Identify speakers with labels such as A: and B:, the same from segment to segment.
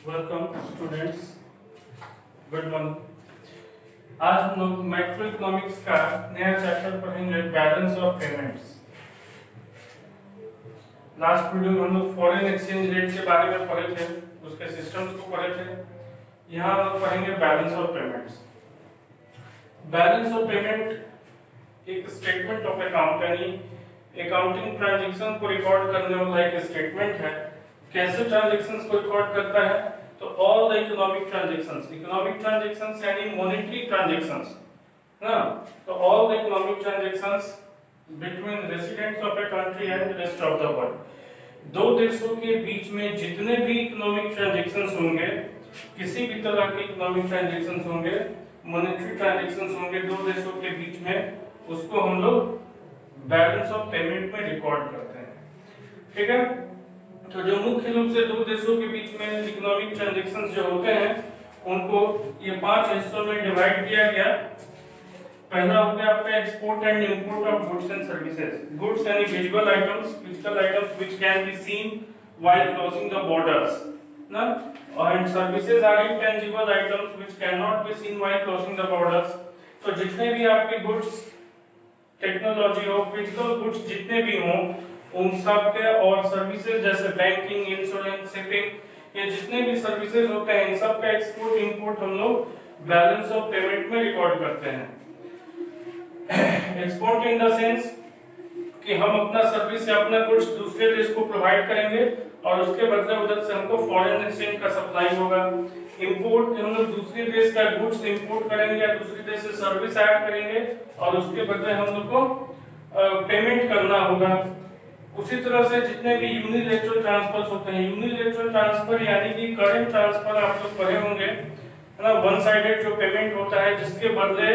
A: Welcome students, good morning. आज हम लोग मैक्रो इकोनॉमिक्स का नया चैप्टर पढ़ेंगे, balance of payments. Last video में हम लोग फॉरेन एक्सचेंज रेट के बारे में पढ़े थे, उसके सिस्टम्स को पढ़े थे। यहाँ हम लोग पढ़ेंगे balance of payments. Balance of payment एक स्टेटमेंट ऑफ अकाउंट यानी अकाउंटिंग ट्रांजैक्शन को रिकॉर्ड करने वाला एक स्टेटमेंट है। कैसे ट्रांजैक्शंस को रिकॉर्ड करता है? तो ऑल द इकोनॉमिक ट्रांजैक्शंस यानी मॉनेटरी ट्रांजैक्शंस ना। तो all the economic transactions between residents of a country and rest of the world. दो देशों के बीच में जितने भी इकोनॉमिक ट्रांजैक्शंस होंगे, किसी भी तरह के इकोनॉमिक ट्रांजैक्शंस होंगे, मॉनेटरी ट्रांजैक्शंस होंगे दो देशों के बीच में, उसको हम लोग बैलेंस ऑफ पेमेंट में रिकॉर्ड करते हैं। ठीक है। तो जो मुख्य रूप से दो देशों के बीच में इकोनॉमिक ट्रांजैक्शंस जो होते हैं, उनको ये 5 हिस्सों में डिवाइड किया गया। पहला हो गया आपका export and import of goods and services. Goods यानी visual items, physical items which can be seen while crossing the borders ना। And services are intangible items which can not be seen while crossing the borders. तो जितने भी आपके goods, technology हो, physical goods जितने भी हों, उन सब के, और सर्विसेज जैसे बैंकिंग, इंश्योरेंस, शिपिंग, ये जितने भी सर्विसेज होते हैं, इन सब का एक्सपोर्ट इंपोर्ट हम लोग बैलेंस ऑफ पेमेंट में रिकॉर्ड करते हैं। एक्सपोर्ट इन द सेंस कि हम अपना सर्विस या अपना गुड्स दूसरे देश को प्रोवाइड करेंगे और उसके बदले उधर से हमको फॉरेन एक्सचेंज का सप्लाई होगा। इंपोर्ट हम लोग दूसरे देश का गुड्स इंपोर्ट करेंगे या दूसरे देश से सर्विस ऐड करेंगे और उसके बदले हम लोग को पेमेंट करना होगा। उसी तरह से जितने भी यूनिलैटरल ट्रांसफर्स होते हैं, यूनिलैटरल ट्रांसफर यानी कि करेंट ट्रांसफर आप लोग पढ़े होंगे है ना, वन साइडेड जो पेमेंट होता है जिसके बदले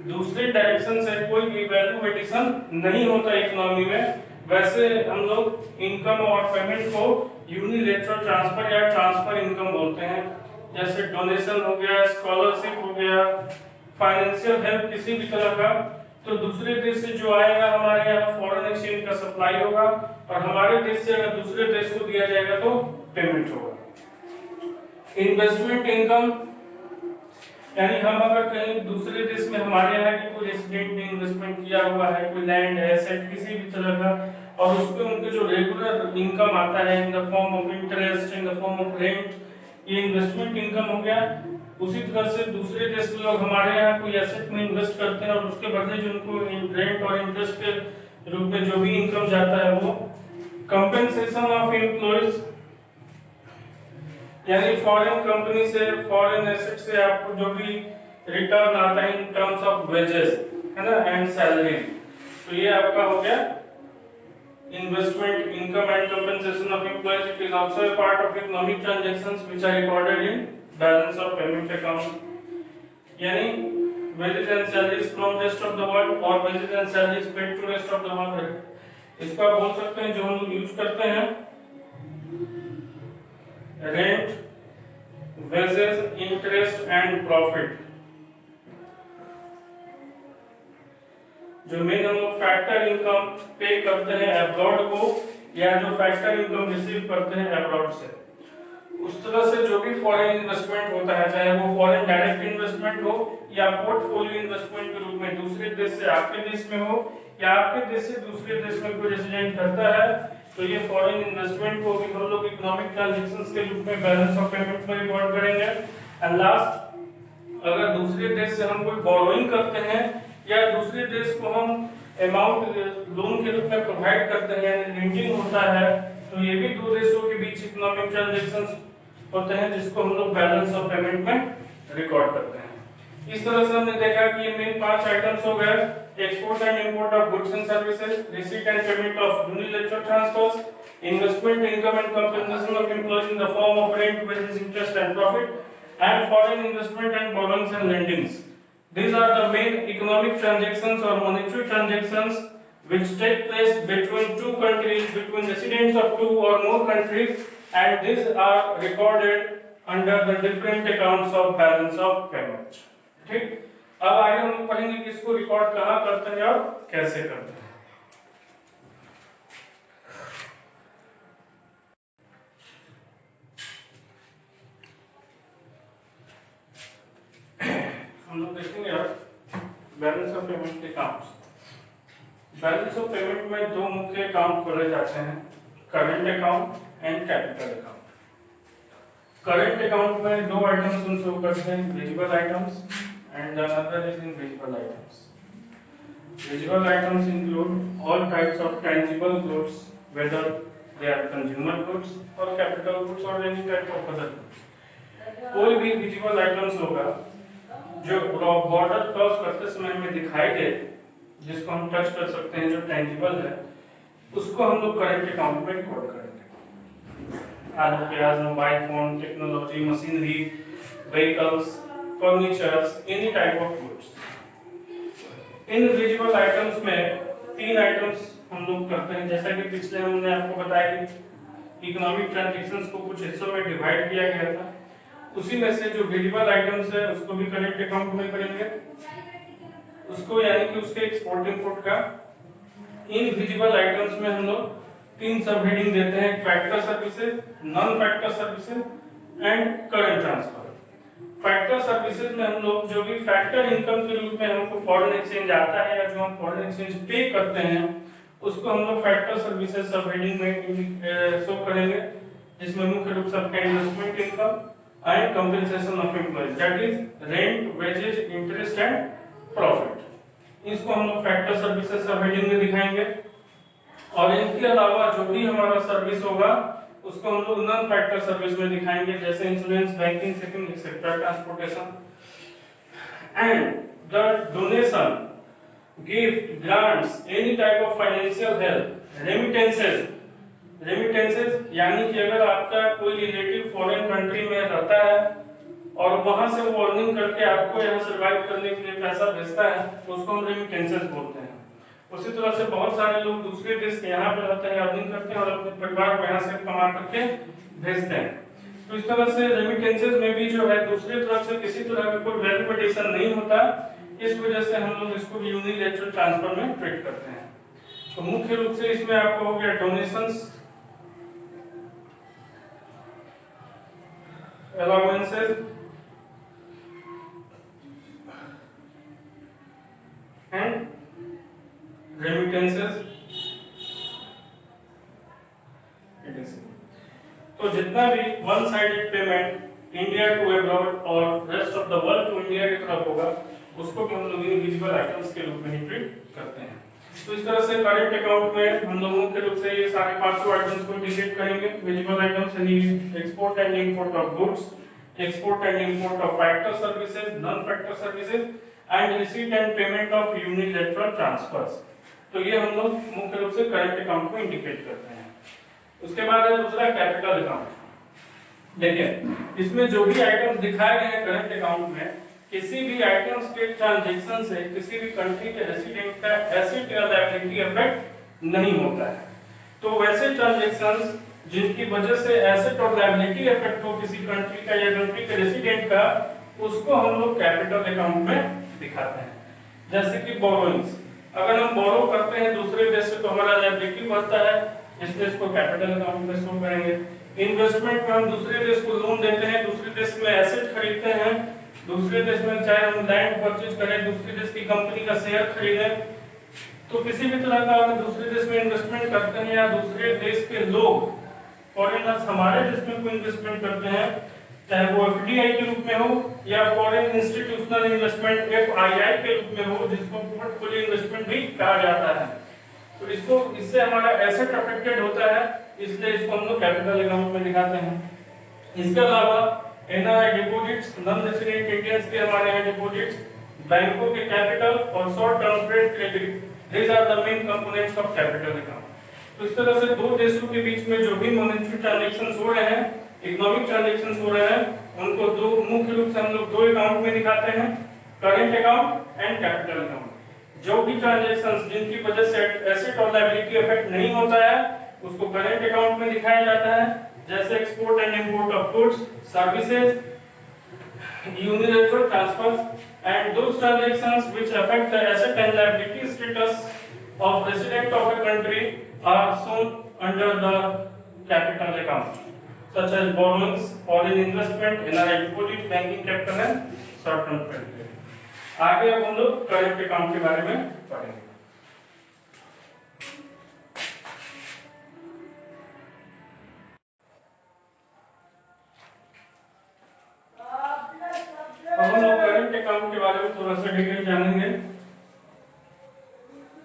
A: दूसरे डायरेक्शन से कोई भी वैल्यू एडिशन नहीं होता इकोनॉमी में, वैसे हम लोग इनकम और पेमेंट को यूनिलैटरल ट्रांसफर या ट्रांसफर इनकम बोलते हैं। जैसे डोनेशन हो गया, स्कॉलरशिप हो गया, फाइनेंशियल हेल्प किसी भी तरह का, तो दूसरे देश से जो आएगा हमारे यहाँ फॉरेन एक्सचेंज का सप्लाई होगा और हमारे देश से अगर दूसरे देश को दिया जाएगा तो पेमेंट होगा। इन्वेस्टमेंट इनकम यानी हम अगर कहीं दूसरे देश में, हमारे यहाँ की कोई रेसिडेंट ने इन्वेस्टमेंट किया हुआ है, कोई लैंड है, एसेट किसी भी तरह का, और उस पे उनके जो रेगुलर इनकम आता है इन the form of interest, in the form of rent, ये इन्वेस्टमेंट इनकम हो गया। उसी तरह से दूसरे देश के लोग हमारे यहाँ कोई एसेट में इन्वेस्ट करते हैं और उसके बदले जो उनको रेंट और इंटरेस्ट के रूप में जो भी इनकम जाता है वो कंपेंसेशन ऑफ एम्प्लॉइज, यानी फॉरेन कंपनी से, फॉरेन एसेट से आपको जो भी रिटर्न आता है इन टर्म्स ऑफ वेजेस है ना एंड सैलरी, तो ये आपका हो गया investment income and compensation of employees. It is also a part of economic transactions which are recorded in balance of payment account. यानी wages and salaries from rest of the world और wages and salaries paid to rest of the world, इसको आप बोल सकते हैं जो हम लोग यूज करते हैं rent, wages, interest and profit. जो मेन हम लोग फैक्टर इनकम पे करते हैं अब्रॉड को, या जो फैक्टर इनकम रिसीव करते हैं अब्रॉड से, उस तरह से जो भी फॉरेन इन्वेस्टमेंट होता है, चाहे वो फॉरेन डायरेक्ट इन्वेस्टमेंट हो या पोर्टफोलियो इन्वेस्टमेंट के रूप में दूसरे देश से आपके देश में हो या आपके देश से दूसरे देश में कोई रेसिडेंट करता है, तो ये फॉरेन इन्वेस्टमेंट को भी हम लोग इकोनॉमिक ट्रांजैक्शंस के रूप में बैलेंस ऑफ पेमेंट में रिकॉर्ड करेंगे। एंड लास्ट, अगर दूसरे देश से हम कोई बोरोइंग करते हैं या दूसरे देश को हम अमाउंट लोन के रूप में प्रोवाइड करते हैं यानी लेंडिंग होता है, तो ये भी दो देशों के बीच इकोनॉमिक ट्रांजैक्शंस होते हैं जिसको हम लोग बैलेंस ऑफ पेमेंट में रिकॉर्ड करते हैं। इस तरह से हमने देखा कि ये मेन 5 आइटम्स हो गए, export and import of goods and services, receipt and payment of unilateral transfers, investment income and compensation of employees in the form of rent, wages, interest and profit, and foreign investment and borrowings and lendings. These are the main economic transactions or monetary transactions which take place between two countries, between residents of two or more countries, and these are recorded under the different accounts of balance of payment. ठीक, अब आगे हम लोग पढ़ेंगे कि इसको record कहाँ करते हैं और कैसे करते हैं। लोग देखेंगे यार बैलेंस ऑफ पेमेंट के अकाउंट्स। बैलेंस ऑफ पेमेंट में दो मुख्य अकाउंट खोले जाते हैं, current account and capital account. Current account में दो आइटम्स हम शो करते हैं, visible items and another is invisible items. Visible items include all types of tangible goods, whether they are consumer goods or capital goods or any type of other goods. कोई भी visible items होगा जो border cross करते समय हमें दिखाई दे, जिसको हम टच कर सकते हैं, जो tangible है, उसको हम लोग करंट अकाउंट में रिकॉर्ड करेंगे। आलू प्याज, mobile phone, technology, machinery, vehicles, furnitures, any type of goods. In visible items में तीन आइटम्स हम लोग करते हैं, जैसा कि पिछले हमने आपको बताया कि इकोनॉमिक ट्रांजैक्शंस को कुछ हिस्सों में डिवाइड किया गया था, उसी में से जो विजिबल आइटम्स है उसको भी करंट अकाउंट में करेंगे, उसको यानी कि उसके एक्सपोर्ट इंपोर्ट का। इन विजिबल आइटम्स में हम लोग तीन सब हेडिंग देते हैं, factor services, non factor services and current transfer. Factor services में हम लोग जो भी फैक्टर इनकम के रूप में हमको फॉरेन एक्सचेंज आता है या जो हम फॉरेन एक्सचेंज पे करते हैं, उसको हम लोग फैक्टर सर्विसेज सब हेडिंग में शो करेंगे, जिसमें मुख्य रूप से आपका investment income and compensation of employees, that is rent, wages, interest and profit. इसको हम लोग फैक्टर सर्विसेज सब हेडिंग में दिखाएंगे। और इनके अलावा जो भी हमारा सर्विस होगा उसको हम लोग नॉन फैक्टर सर्विस में दिखाएंगे, जैसे insurance, banking, shipping etcetera, transportation and the donation, gift, grants, any type of financial help, remittances यानी कि अगर आपका कोई रिलेटिव फॉरेन कंट्री में रहता है और वहां से वो अर्निंग करके आपको यहाँ सर्वाइव करने के लिए पैसा भेजता है, तो उसको हम रेमिटेंसेस बोलते हैं। उसी तरह से बहुत सारे लोग दूसरे देश के यहाँ पे रहते हैं, अर्निंग करते हैं और अपने परिवार को यहाँ से कमा करके भेजते हैं। तो इस तरह से रेमिटेंसेस में भी जो है दूसरी तरफ से किसी तरह का कोई वैल्यू एडिशन नहीं होता, इस वजह से हम लोग इसको यूनिलैटरल ट्रांसफर में ट्रीट करते हैं। तो मुख्य रूप से इसमें आपको हो गया डोनेशंस, अलाउंसेस एंड रेमिटेंसेस। तो जितना भी one sided payment India to abroad और rest of the world to India की तरफ होगा, उसको भी हम लोग इनविजिबल आइटम्स के रूप में ही ट्रीट करते हैं। तो इस तरह से करंट अकाउंट में हम लोग मुख्य रूप से ये सारे पांचों आइटम्स को डिलीट करेंगे। विजिबल आइटम्स यानी export and import of goods, export and import of factor services, non factor services and receipt and payment of unilateral transfers. तो ये हम लोग मुख्य रूप से करंट अकाउंट में इंडिकेट करते हैं। उसके बाद है दूसरा कैपिटल अकाउंट। देखिए इसमें जो भी आइटम्स दिखाए गए हैं करंट अकाउंट में, किसी भी आइटम्स के ट्रांजैक्शन से किसी भी कंट्री के रेसिडेंट का एसेट या लायबिलिटी अफेक्ट नहीं होता है। तो वैसे ट्रांजैक्शंस जिनकी वजह से एसेट और लायबिलिटी अफेक्ट हो किसी कंट्री का या कंट्री के रेसिडेंट का, उसको हम लोग कैपिटल अकाउंट में दिखाते हैं। जैसे कि बोरोइंग्स, अगर हम बोरो करते हैं दूसरे देश से तो हमारा लायबिलिटी बढ़ता है, इसलिए इसको कैपिटल अकाउंट में शो करेंगे। इन्वेस्टमेंट में हम दूसरे देश को लोन देते हैं, दूसरे देश में एसेट खरीदते हैं, दूसरे देश में चाहे हम लैंड परचेज करें, दूसरे देश की कंपनी का शेयर खरीदें, तो किसी भी तरह का अगर दूसरे देश में इन्वेस्टमेंट करते हैं या दूसरे देश के लोग फॉरेनर्स हमारे देश में कोई इन्वेस्टमेंट करते हैं, चाहे वो एफडीआई के रूप में हो या फॉरेन इंस्टीट्यूशनल इन्वेस्टमेंट एफआईआई के रूप में हो, जिसको पोर्टफोलियो इन्वेस्टमेंट भी कहा जाता है, तो इससे हमारा एसेट अफेक्टेड होता है, इसलिए इसको हम लोग कैपिटल अकाउंट में दिखाते हैं। इसके अलावा NRI deposits, non resident Indians के हमारे यहाँ डिपॉजिट्स, बैंकों के कैपिटल और short term credit, these are the main components of capital account। तो इस तरह से दो देशों के बीच में जो भी मॉनेटरी ट्रांजैक्शंस हो रहे हैं, इकोनॉमिक ट्रांजैक्शंस हो रहे हैं, उनको दो मुख्य रूप से हम लोग दो अकाउंट में दिखाते हैं, current account and capital account. जो भी ट्रांजैक्शंस जिनकी वजह से एसेट और लायबिलिटी अफेक्ट नहीं होता है, उसको करंट अकाउंट में दिखाया जाता है, जैसे export and import of goods, services, unilateral transfers, and those transactions which affect the asset and liability status of resident of a country are shown under the capital account, such as borrowings, foreign investment, NRI deposit, banking capital and short-term credit। आगे अब हम लोग current account के बारे में पढ़ेंगे। अब हम लोग करंट अकाउंट के बारे में थोड़ा सा डिटेल जानेंगे।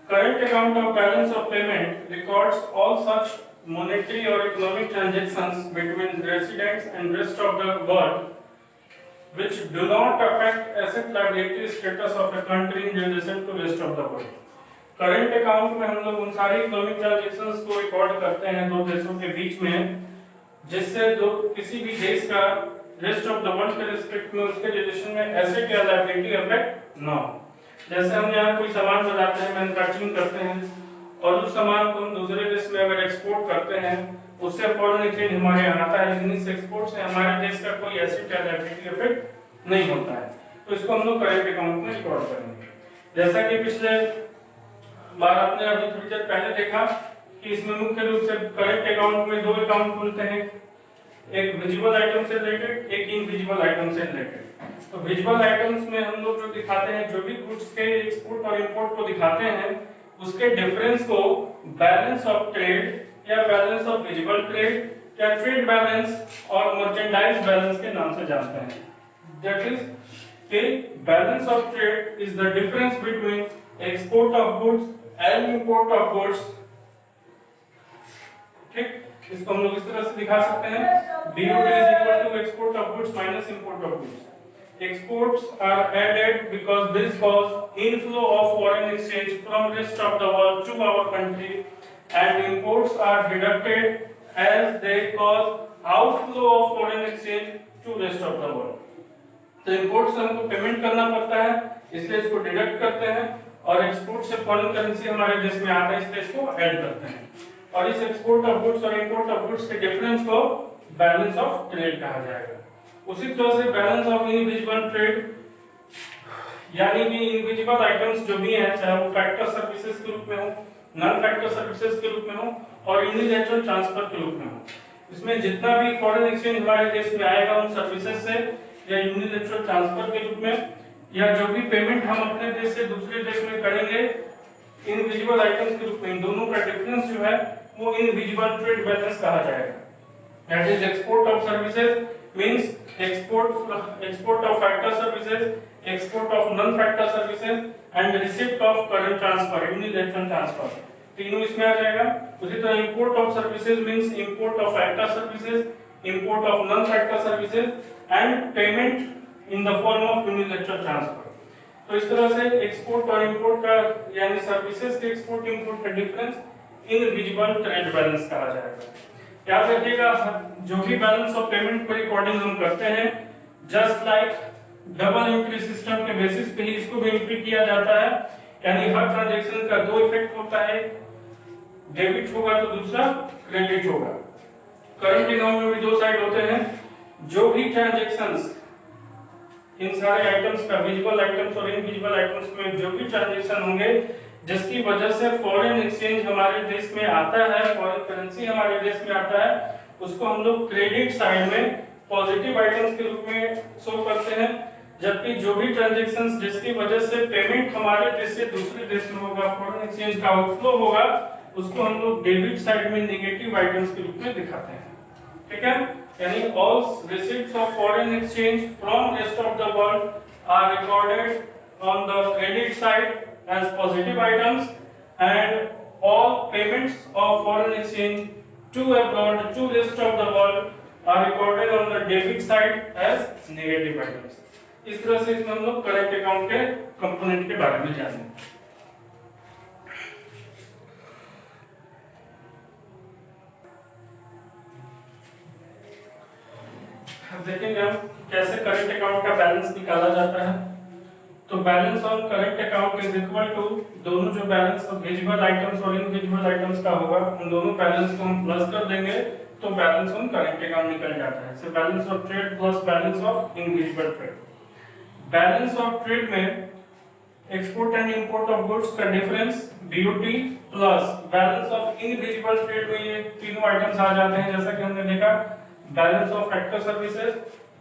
A: Current account of balance of payment records all such monetary or economic transactions between residents and rest of the world which do not affect asset liability status of a country in relation to rest of the world. Current account में हम लोग उन सारी economic transactions को record करते हैं दो देशों के बीच में, जिससे जो किसी भी देश का रेस्ट ऑफ द वर्ल्ड के रिस्पेक्ट में उसके रिलेशन में एसेट या लायबिलिटी अफेक्ट ना हो। जैसे हम यहाँ कोई सामान बनाते हैं, मैन्युफैक्चरिंग करते हैं, और उस सामान को हम दूसरे देश में अगर एक्सपोर्ट करते हैं, उससे फॉरेन एक्सचेंज हमारे यहाँ आता है, लेकिन इस एक्सपोर्ट से हमारे देश का कोई एसेट या लायबिलिटी अफेक्ट नहीं होता है, तो इसको हम लोग करंट अकाउंट में रिकॉर्ड करेंगे। जैसा कि पिछले बार आपने अभी थोड़ी देर पहले देखा कि इसमें मुख्य रूप से करंट अकाउंट में दो अकाउंट खुलते हैं, एक विजिबल आइटम से रिलेटेड, एक इनविजिबल आइटम से रिलेटेड। तो विजिबल आइटम्स में हम लोग जो दिखाते हैं, जो भी गुड्स के एक्सपोर्ट और इंपोर्ट को दिखाते हैं, उसके डिफरेंस को बैलेंस ऑफ ट्रेड या बैलेंस ऑफ विजिबल ट्रेड या ट्रेड बैलेंस और मर्चेंडाइज बैलेंस के नाम से जानते हैं। दैट इज कि balance of trade is the difference between export of goods and import of goods. ठीक, इसको हम लोग इस तरह से दिखा सकते हैं, BOT is equal to export of goods minus import of goods. Exports are added because this cause inflow of foreign exchange from rest of the world to our country, and imports are deducted as they cause outflow of foreign exchange to rest of the world. तो import से हमको payment करना पड़ता है, इसलिए इसको deduct करते हैं, और एक्सपोर्ट से फॉरेन करेंसी हमारे देश में आता है, इसलिए इसको ऐड करते हैं, और इस एक्सपोर्ट ऑफ गुड्स और इंपोर्ट ऑफ गुड्स के डिफरेंस को बैलेंस ऑफ ट्रेड कहा जाएगा। उसी तरह से बैलेंस ऑफ इनविजिबल ट्रेड, यानी कि इनविजिबल आइटम्स जो भी हैं, चाहे वो फैक्टर सर्विसेज के रूप में हो, नॉन फैक्टर सर्विसेज के रूप में हो, और यूनिलैटरल ट्रांसफर के रूप में हो, इसमें जितना भी फॉरेन एक्सचेंज हमारे देश में आएगा उन सर्विसेज से या यूनिलैटरल ट्रांसफर के रूप में, या जो भी पेमेंट हम अपने देश से दूसरे देश में करेंगे इनविजिबल आइटम्स के रूप में, इन दोनों का डिफरेंस जो है वो इनविजिबल ट्रेड बैलेंस कहा जाएगा। That is export of services means export of factor services, export of non factor services and receipt of current transfer, unilateral transfer, तीनों इसमें आ जाएगा। उसी तरह import of services means import of factor services, import of non factor services and payment in the form of unilateral transfer. तो इस तरह से export और इंपोर्ट का, यानी सर्विसेज के एक्सपोर्ट इंपोर्ट का डिफरेंस इनविजिबल ट्रेड बैलेंस कहा जाएगा। याद रखिएगा, जो भी बैलेंस ऑफ पेमेंट पर रिकॉर्डिंग हम करते हैं, just like double entry system के बेसिस पे ही इसको भी एंट्री किया जाता है, यानी हर ट्रांजैक्शन का दो इफेक्ट होता है, डेबिट होगा तो दूसरा क्रेडिट होगा। करंट अकाउंट में भी दो साइड होते हैं, जो भी ट्रांजैक्शंस इन सारे आइटम्स का, विजिबल आइटम्स और इनविजिबल आइटम्स में जो भी ट्रांजैक्शन होंगे जिसकी वजह से फॉरेन एक्सचेंज हमारे देश में आता है, फॉरेन करेंसी हमारे देश में आता है, उसको हम लोग क्रेडिट साइड में पॉजिटिव आइटम्स के रूप में शो करते हैं, जबकि जो भी ट्रांजैक्शंस जिसकी वजह से पेमेंट हमारे देश से दूसरे देश में होगा, फॉरेन एक्सचेंज का आउटफ्लो होगा, उसको हम लोग डेबिट साइड में नेगेटिव आइटम्स के रूप में दिखाते हैं। ठीक है, यानी all receipts of foreign exchange from rest of the world are recorded on the credit side as positive items, and all payments of foreign exchange to abroad, to rest of the world, are recorded on the debit side as negative items. इस तरह से इसमें हम लोग current account के component के बारे में जानेंगे। देखेंगे हम कैसे करंट अकाउंट का बैलेंस निकाला जाता है। तो balance on current account is equal to, दोनों जो बैलेंस ऑफ विजिबल आइटम्स और इनविजिबल आइटम्स का होगा, उन दोनों बैलेंस को हम प्लस कर देंगे तो बैलेंस ऑन करंट अकाउंट निकल जाता है। So balance of trade plus balance of invisible trade. Balance of trade में export and import of goods का difference BOT plus balance of invisible trade में ये तीनों आइटम्स आ जाते हैं, जैसा कि हमने देखा, balance of factor services,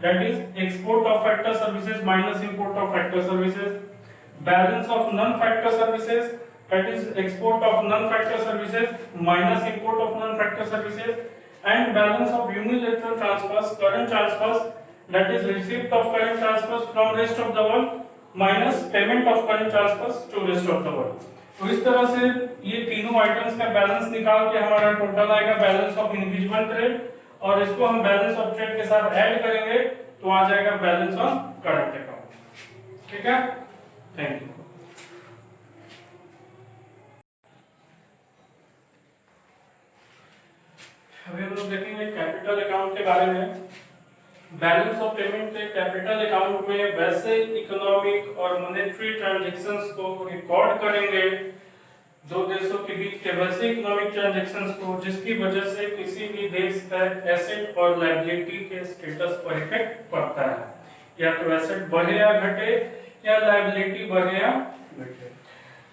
A: that is export of factor services minus import of factor services, balance of non factor services, that is export of non-factor services minus import of non-factor services, and balance of unilateral transfers, current transfers, that is receipt of current transfers from rest of the world minus payment of current transfers to rest of the world। तो इस तरह से ये तीनों items का balance निकाल के हमारा टोटल आएगा बैलेंस ऑफ इंडिविजुअल ट्रेड, और इसको हम बैलेंस ऑफ ट्रेड के साथ ऐड करेंगे तो आ जाएगा बैलेंस ऑफ करंट अकाउंट। ठीक है, थैंक यू। अभी हम लोग देखेंगे कैपिटल अकाउंट के बारे में। बैलेंस ऑफ पेमेंट के कैपिटल अकाउंट में वैसे इकोनॉमिक और मॉनेटरी ट्रांजैक्शंस को रिकॉर्ड करेंगे, दो देशों के बीच के वैसे इकोनॉमिक ट्रांजैक्शंस को जिसकी वजह से किसी भी देश का एसेट और लायबिलिटी के स्टेटस पर इफेक्ट पड़ता है, या तो एसेट बढ़े या घटे या लायबिलिटी बढ़े या घटे,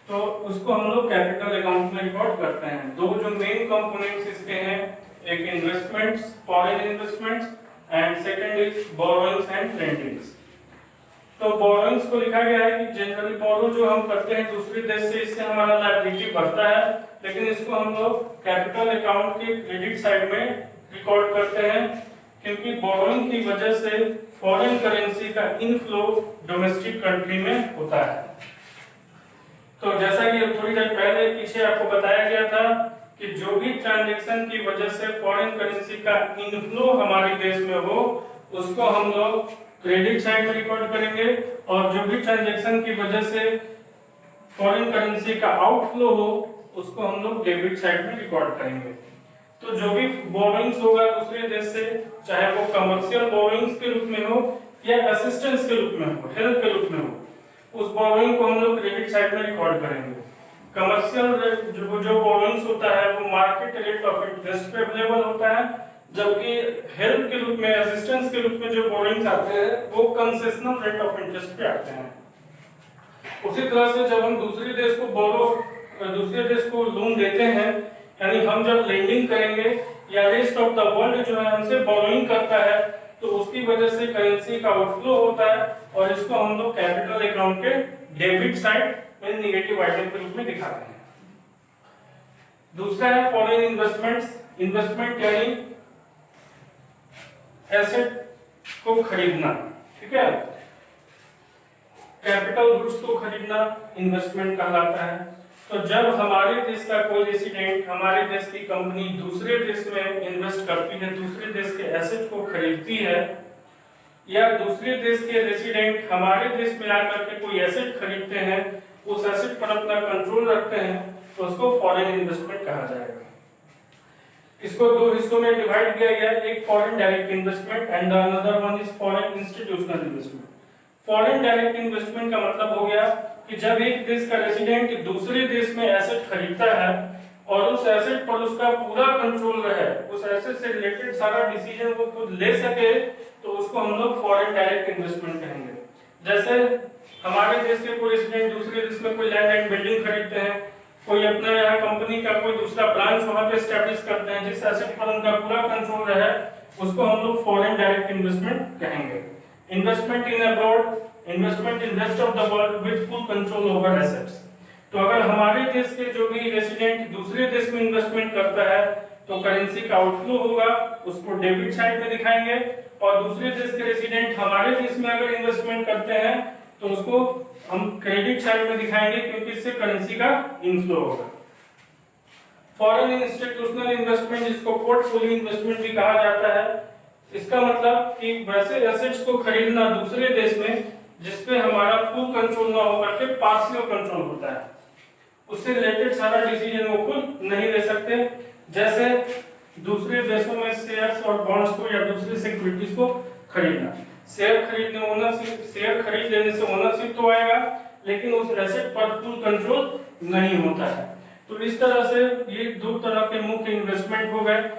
A: तो उसको हम लोग कैपिटल अकाउंट में रिकॉर्ड करते हैं। दो जो मेन कंपोनेंट्स इसके हैं, एक investments, foreign investments, and second is borrowings and lendings. तो बोरोइंग्स को लिखा गया है कि जनरली बोरो जो हम करते हैं दूसरे देश से, इससे हमारा लायबिलिटी बढ़ता है, लेकिन इसको हम लोग कैपिटल अकाउंट के क्रेडिट साइड में रिकॉर्ड करते हैं, क्योंकि बोरोइंग की वजह से फॉरेन करेंसी का इनफ्लो डोमेस्टिक कंट्री में होता है। तो जैसा कि थोड़ी देर पहले पीछे आपको बताया गया था कि जो भी ट्रांजैक्शन की वजह से फॉरेन करेंसी का इनफ्लो हमारे देश में हो, उसको हम लोग क्रेडिट साइड में रिकॉर्ड करेंगे, और जो भी ट्रांजैक्शन की वजह से फॉरेन करेंसी का आउटफ्लो हो, उसको हम लोग डेबिट साइड में रिकॉर्ड करेंगे। तो जो भी बोरोइंग्स होगा दूसरे देश से, चाहे वो कमर्शियल बोरोइंग्स के रूप में हो या असिस्टेंस के रूप में हो, हेल्प के रूप में हो, उस बोरोइंग को हम लोग क्रेडिट साइड में रिकॉर्ड करेंगे। कमर्शियल जो बोरोइंग्स होता है वो मार्केट रेट ऑफ इंटरेस्ट पे अवेलेबल होता है, जबकि हेल्प के रूप में, असिस्टेंस के रूप में जो बोरोइंग्स आते हैं वो कंसेशनल रेट ऑफ इंटरेस्ट पे आते हैं। उसी तरह से जब हम दूसरे देश को लोन देते हैं, यानी हम जब लेंडिंग करेंगे या रेस्ट ऑफ द वर्ल्ड जो है हमसे बोरोइंग करता है, तो उसकी वजह से करेंसी का आउटफ्लो होता है, और इसको हम लोग कैपिटल अकाउंट के डेबिट साइड में नेगेटिव आइटम के रूप में दिखाते हैं। दूसरा है फॉरेन इन्वेस्टमेंट्स। इन्वेस्टमेंट यानी एसेट को खरीदना, ठीक है, कैपिटल गुड्स को खरीदना इन्वेस्टमेंट कहलाता है। तो जब हमारे देश का कोई रेसिडेंट, हमारे देश की कंपनी दूसरे देश में इन्वेस्ट करती है, दूसरे देश के एसेट को खरीदती है, या दूसरे देश के रेसिडेंट हमारे देश में आकर के कोई एसेट खरीदते हैं, उस एसेट पर अपना कंट्रोल रखते हैं, तो उसको फॉरेन इन्वेस्टमेंट कहा जाएगा। इसको दो हिस्सों में डिवाइड किया गया है, एक foreign direct investment and another one is foreign institutional investment. Foreign direct investment का मतलब हो गया कि जब एक देश का रेसिडेंट दूसरे देश में एसेट खरीदता है और उस एसेट पर उसका पूरा कंट्रोल रहे, उस एसेट से रिलेटेड सारा डिसीजन वो खुद ले सके, तो उसको हम लोग फॉरेन डायरेक्ट इन्वेस्टमेंट कहेंगे। जैसे हमारे देश के कोई रेसिडेंट दूसरे देश में कोई लैंड एंड बिल्डिंग खरीदते हैं, कोई अपना यहाँ कंपनी का कोई दूसरा ब्रांच वहां पे एस्टैब्लिश करते हैं, जिस एसेट पर उनका पूरा कंट्रोल रहे, उसको हम लोग फॉरेन डायरेक्ट इन्वेस्टमेंट कहेंगे। Investment in abroad, investment in rest of the world with full control over assets. तो अगर हमारे देश के जो भी रेसिडेंट दूसरे देश में इन्वेस्टमेंट करता है, तो करेंसी का आउटफ्लो होगा, उसको डेबिट साइड में दिखाएंगे, और दूसरे देश के रेसिडेंट हमारे देश में अगर इन्वेस्टमेंट करते हैं तो उसको हम क्रेडिट साइड में दिखाएंगे, क्योंकि इससे करेंसी का इनफ्लो होगा। फॉरेन इंस्टीट्यूशनल इन्वेस्टमेंट, जिसको पोर्टफोलियो इन्वेस्टमेंट भी कहा जाता है, इसका मतलब कि वैसे एसेट्स को खरीदना दूसरे देश में जिसपे हमारा फुल कंट्रोल ना होकर के पार्शियल कंट्रोल होता है, उससे रिलेटेड सारा डिसीजन वो खुद नहीं ले सकते। जैसे दूसरे देशों में शेयर्स और बॉन्ड्स को या दूसरी सिक्योरिटीज को खरीदना, शेयर खरीद लेने से ओनरशिप तो आएगा, लेकिन उस एसेट पर फुल कंट्रोल नहीं होता है। तो इस तरह से ये दो तरह के मुख्य इन्वेस्टमेंट हो गए।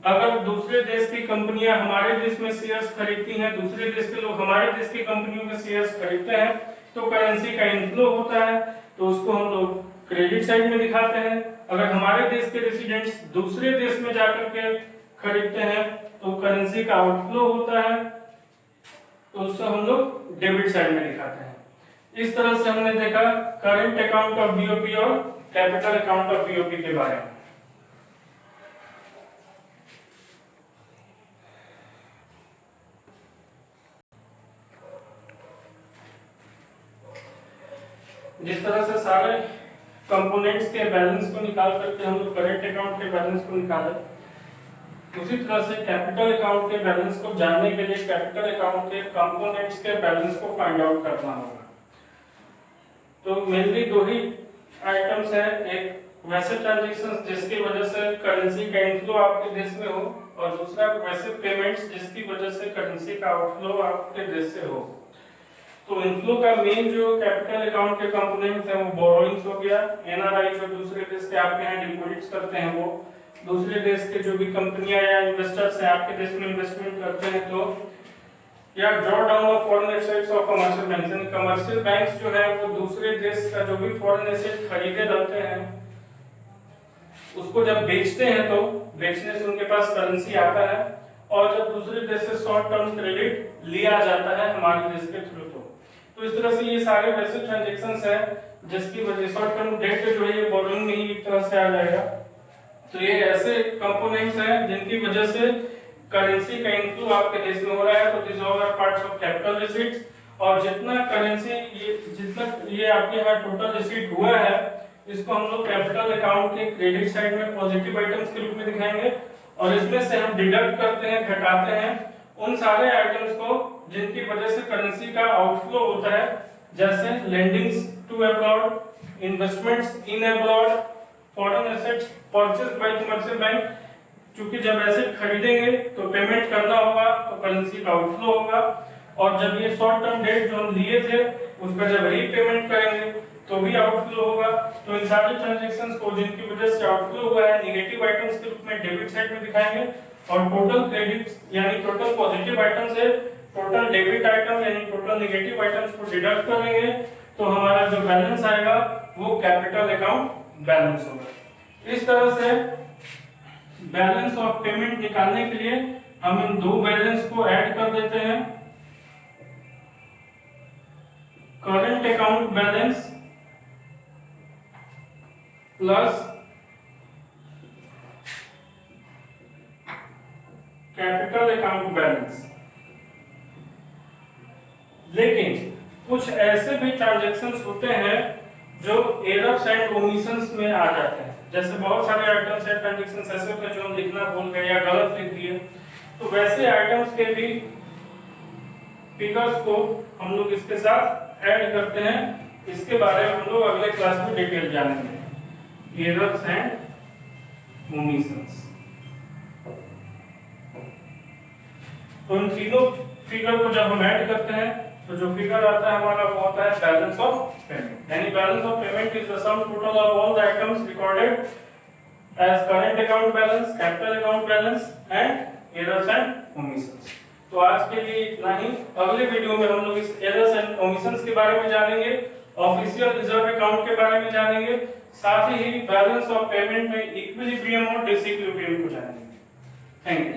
A: अगर दूसरे देश की कंपनियां हमारे देश में शेयर्स खरीदती हैं, दूसरे देश के लोग हमारे देश की कंपनियों के शेयर्स खरीदते हैं, तो करेंसी का इनफ्लो होता है, तो उसको हम लोग क्रेडिट साइड में दिखाते हैं। अगर हमारे देश के रेसिडेंट्स दूसरे देश में जाकर के खरीदते हैं, तो करेंसी का आउटफ्लो होता है, तो उसको हम लोग डेबिट साइड में दिखाते हैं। इस तरह से हमने देखा करंट अकाउंट ऑफ बीओपी और कैपिटल अकाउंट ऑफ बीओपी के बारे में। जिस तरह से सारे कंपोनेंट्स के बैलेंस को निकाल करके हम लोग करंट अकाउंट के बैलेंस को निकाले, उसी तरह से कैपिटल अकाउंट के बैलेंस को जानने के लिए कैपिटल अकाउंट के कंपोनेंट्स के बैलेंस को फाइंड आउट करना होगा। तो मेनली दो ही आइटम्स है, एक वैसे ट्रांजैक्शंस जिसकी वजह से करेंसी का इनफ्लो आपके देश में हो, और दूसरा वैसे पेमेंट्स जिसकी वजह से करेंसी का आउटफ्लो आपके देश से हो। तो इनफ्लो का मेन जो कैपिटल अकाउंट के कंपोनेंट्स हैं वो बोरोइंग्स हो गया, एनआरआई जो दूसरे देश के आपके यहाँ डिपॉजिट्स करते हैं, वो दूसरे देश के जो भी कंपनियां या इन्वेस्टर्स हैं आपके देश में इन्वेस्टमेंट करते हैं, तो या draw down of foreign assets of commercial banks, यानी कमर्शियल बैंक्स जो है वो दूसरे देश का जो भी फॉरेन एसेट खरीदे रहते हैं उसको जब बेचते हैं तो बेचने से उनके पास करेंसी आता है, और जब दूसरे देश से शॉर्ट टर्म क्रेडिट लिया जाता है हमारे देश के थ्रू, तो इस तरह से ये सारे वैसे ट्रांजैक्शंस हैं जिसकी वजह शॉर्ट टर्म डेट जो है ये बोरोइंग में ही एक तरह से आ जाएगा। तो ये ऐसे कंपोनेंट्स हैं जिनकी वजह से करेंसी का इनफ्लो आपके देश में हो रहा है, तो this all are parts of capital receipts. और जितना ये आपके यहाँ टोटल रिसीट हुआ है इसको हम लोग कैपिटल अकाउंट के क्रेडिट साइड में पॉजिटिव आइटम्स के रूप में दिखाएंगे, और इसमें से हम डिडक्ट करते हैं, घटाते हैं उन सारे आइटम्स को जिनकी वजह से करेंसी का आउटफ्लो होता है, जैसे lendings to abroad, investments in abroad, foreign assets purchased by commercial bank. क्योंकि जब एसेट खरीदेंगे तो पेमेंट करना होगा तो करेंसी का आउटफ्लो होगा, और जब ये शॉर्ट टर्म डेट जो हम लिए थे उसका जब रीपेमेंट करेंगे तो भी आउटफ्लो होगा। तो इन सारे ट्रांजैक्शंस को जिनकी वजह से आउटफ्लो हुआ है नेगेटिव आइटम्स के रूप में डेबिट साइड में दिखाएंगे, और टोटल क्रेडिट्स यानी टोटल पॉजिटिव आइटम से टोटल डेबिट आइटम यानी टोटल नेगेटिव आइटम्स को डिडक्ट करेंगे तो हमारा जो बैलेंस आएगा वो कैपिटल अकाउंट बैलेंस होगा। इस तरह से बैलेंस ऑफ पेमेंट निकालने के लिए हम इन दो बैलेंस को ऐड कर देते हैं, current account balance plus capital account balance. लेकिन कुछ ऐसे भी ट्रांजैक्शंस होते हैं जो एरर्स एंड ओमिशंस में आ जाते हैं, जैसे बहुत सारे आइटम्स एंड ट्रांजैक्शंस ऐसे होते हैं जो हम लिखना भूल गए या गलत लिख दिए, तो वैसे आइटम्स के भी फिगर्स को हम लोग इसके साथ ऐड करते हैं। इसके बारे में हम लोग अगले क्लास में डिटेल जानेंगे, एरर्स एंड ओमिशंस। तो इन तीनों फिगर को जब हम ऐड करते हैं तो जो फिगर आता है हमारा वो होता है बैलेंस ऑफ पेमेंट, यानी balance of payment is the sum total of all the items recorded as current account balance, capital account balance and errors and omissions. तो आज के लिए इतना ही। अगले वीडियो में हम लोग इस एरर्स एंड ओमिशंस के बारे में जानेंगे, ऑफिशियल रिजर्व अकाउंट के बारे में जानेंगे, साथ ही बैलेंस ऑफ पेमेंट में इक्विलिब्रियम और डिसइक्विलिब्रियम को जानेंगे। Thank you.